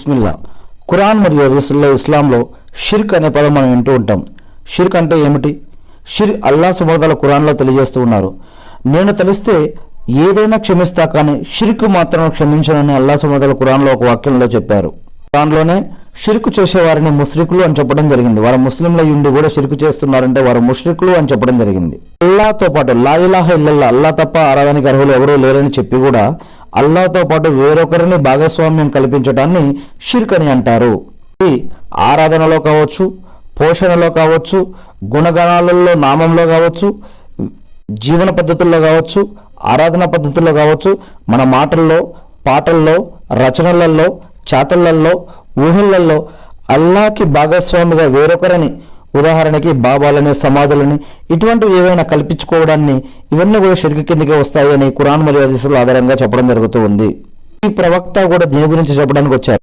బిస్మిల్లా. ఖురాన్ మరియు హదీసుల్లో ఇస్లాంలో షిర్క్ అనే పదం మనం వింటూ ఉంటాం. షిర్క్ అంటే ఏమిటి? అల్లాహ్ సుబ్హానహు వ తఆలా ఖురాన్లో తెలియజేస్తూ ఉన్నారు, నేను తలిస్తే ఏదైనా క్షమిస్తా కానీ షిర్క్ మాత్రం క్షమించనని అల్లాహ్ సుబ్హానహు వ తఆలా ఖురాన్లో ఒక వాక్యంలో చెప్పారు. ఖురాన్లోనే షిర్క్ చేసేవారిని ముష్రికులు అని చెప్పడం జరిగింది. వారు ముస్లింల ఉండి కూడా షిర్క్ చేస్తున్నారంటే వారు ముష్రికులు అని చెప్పడం జరిగింది. అల్లాహ్తో పాటు లా ఇలాహా ఇల్లల్లాహ్, అల్లాహ్ తప్ప ఆరాధనకి అర్హులు ఎవరూ లేరని చెప్పి కూడా అల్లాహ్తో పాటు వేరొకరిని భాగస్వామ్యం కల్పించడాన్ని షిర్క్ అని అంటారు. ఇది ఆరాధనలో కావచ్చు, పోషణలో కావచ్చు, గుణగణాలలో, నామంలో కావచ్చు, జీవన పద్ధతుల్లో కావచ్చు, ఆరాధన పద్ధతుల్లో కావచ్చు, మన మాటల్లో, పాటల్లో, రచనలలో, చాతళ్లలో, ఊహళ్లలో అల్లాహ్కి భాగస్వామిగా వేరొకరని, ఉదాహరణకి బాబాలని, సమాధులని, ఇటువంటివి ఏవైనా కల్పించుకోవడాన్ని, ఇవన్నీ కూడా షిర్క్ కిందకే వస్తాయి అని ఖురాన్ మరియు హదీసుల ఆధారంగా చెప్పడం జరుగుతూ ఉంది. ఈ ప్రవక్త కూడా దీని గురించి చెప్పడానికి వచ్చారు.